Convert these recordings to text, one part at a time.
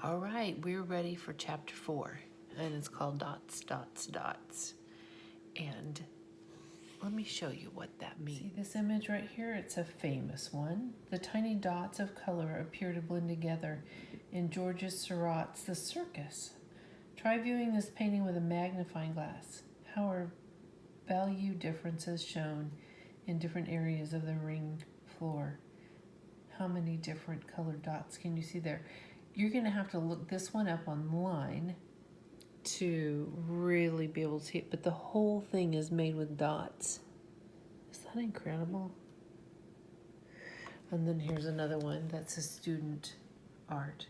All right, we're ready for chapter 4, and it's called Dots, Dots, Dots. And let me show you what that means. See this image right here? It's a famous one. The tiny dots of color appear to blend together in Georges Seurat's The Circus. Try viewing this painting with a magnifying glass. How are value differences shown in different areas of the ring floor? How many different colored dots can you see there? You're going to have to look this one up online to really be able to see it, but the whole thing is made with dots. Is that incredible? And then here's another one that's a student art.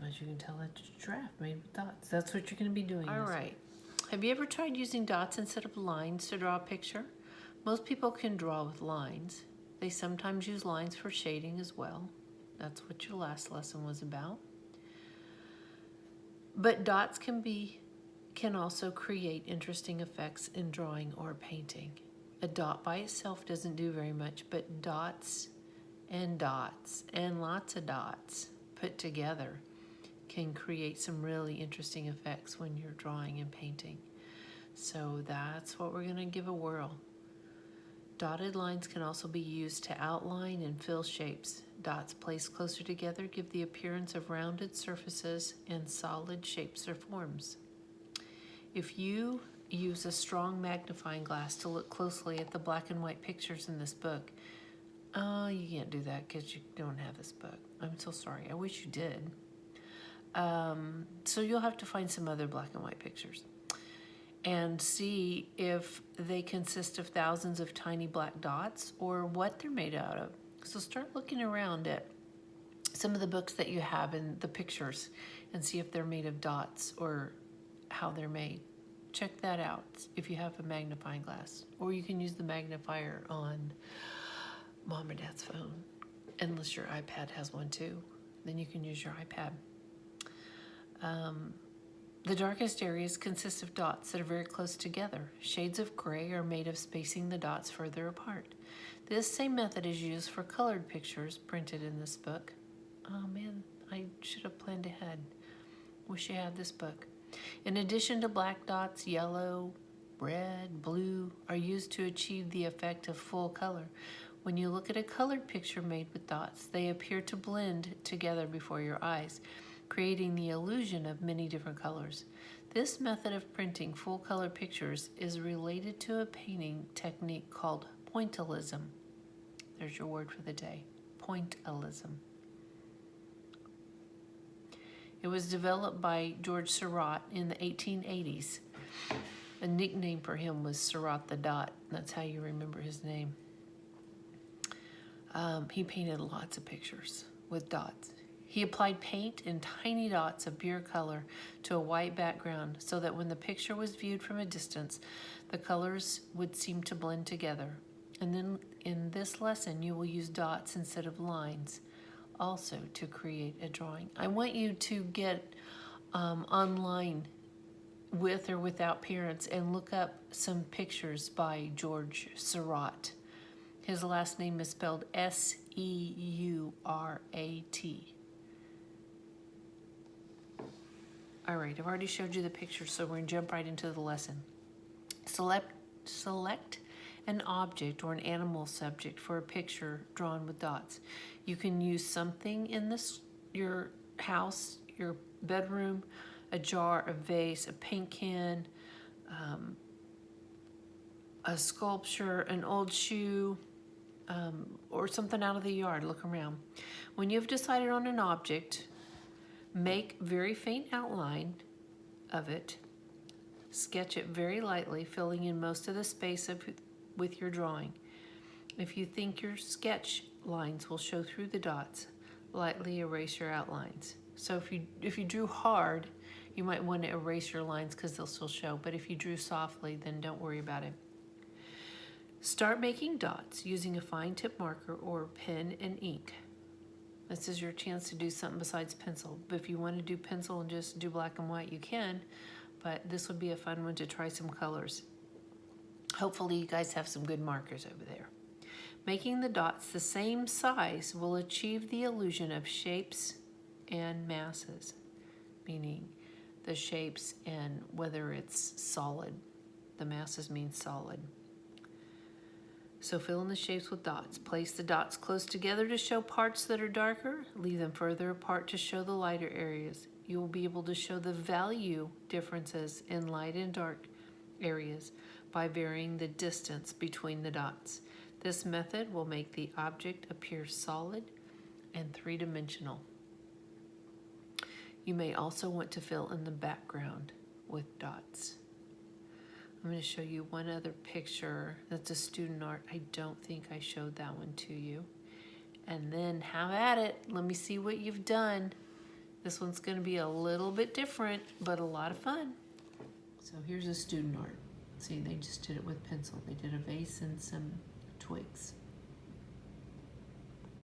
As you can tell, it's a giraffe made with dots. That's what you're going to be doing. All right. Have you ever tried using dots instead of lines to draw a picture? Most people can draw with lines. They sometimes use lines for shading as well. That's what your last lesson was about. But dots can also create interesting effects in drawing or painting. A dot by itself doesn't do very much, but dots and lots of dots put together can create some really interesting effects when you're drawing and painting. So that's what we're going to give a whirl. Dotted lines can also be used to outline and fill shapes. Dots placed closer together give the appearance of rounded surfaces and solid shapes or forms. If you use a strong magnifying glass to look closely at the black and white pictures in this book, you can't do that because you don't have this book. I'm so sorry. I wish you did. So you'll have to find some other black and white pictures and see if they consist of thousands of tiny black dots or what they're made out of. So start looking around at some of the books that you have in the pictures and see if they're made of dots or how they're made. Check that out if you have a magnifying glass, or you can use the magnifier on mom or dad's phone, unless your iPad has one too. Then you can use your iPad. The darkest areas consist of dots that are very close together. Shades of gray are made of spacing the dots further apart. This same method is used for colored pictures printed in this book. Oh man, I should have planned ahead. Wish I had this book. In addition to black dots, yellow, red, blue are used to achieve the effect of full color. When you look at a colored picture made with dots, they appear to blend together before your eyes, creating the illusion of many different colors. This method of printing full color pictures is related to a painting technique called pointillism. There's your word for the day, pointillism. It was developed by Georges Seurat in the 1880s. A nickname for him was Seurat the Dot. That's how you remember his name. He painted lots of pictures with dots. He applied paint in tiny dots of pure color to a white background so that when the picture was viewed from a distance, the colors would seem to blend together. And then in this lesson, you will use dots instead of lines also to create a drawing. I want you to get online with or without parents and look up some pictures by Georges Seurat. His last name is spelled Seurat. All right, I've already showed you the picture, so we're going to jump right into the lesson. Select an object or an animal subject for a picture drawn with dots. You can use something in your house, your bedroom, a jar, a vase, a paint can, a sculpture, an old shoe, or something out of the yard. Look around. When you've decided on an object, make very faint outline of it. Sketch it very lightly, filling in most of the space with your drawing. If you think your sketch lines will show through the dots, lightly erase your outlines. So if you drew hard, you might want to erase your lines because they'll still show. But if you drew softly, then don't worry about it. Start making dots using a fine tip marker or pen and ink. This is your chance to do something besides pencil. But if you want to do pencil and just do black and white, you can. But this would be a fun one to try some colors. Hopefully you guys have some good markers over there. Making the dots the same size will achieve the illusion of shapes and masses, meaning the shapes and whether it's solid. The masses mean solid. So fill in the shapes with dots. Place the dots close together to show parts that are darker. Leave them further apart to show the lighter areas. You will be able to show the value differences in light and dark areas by varying the distance between the dots. This method will make the object appear solid and three-dimensional. You may also want to fill in the background with dots. I'm going to show you one other picture that's a student art. I don't think I showed that one to you. And then have at it. Let me see what you've done. This one's going to be a little bit different, but a lot of fun. So here's a student art. See, they just did it with pencil. They did a vase and some twigs.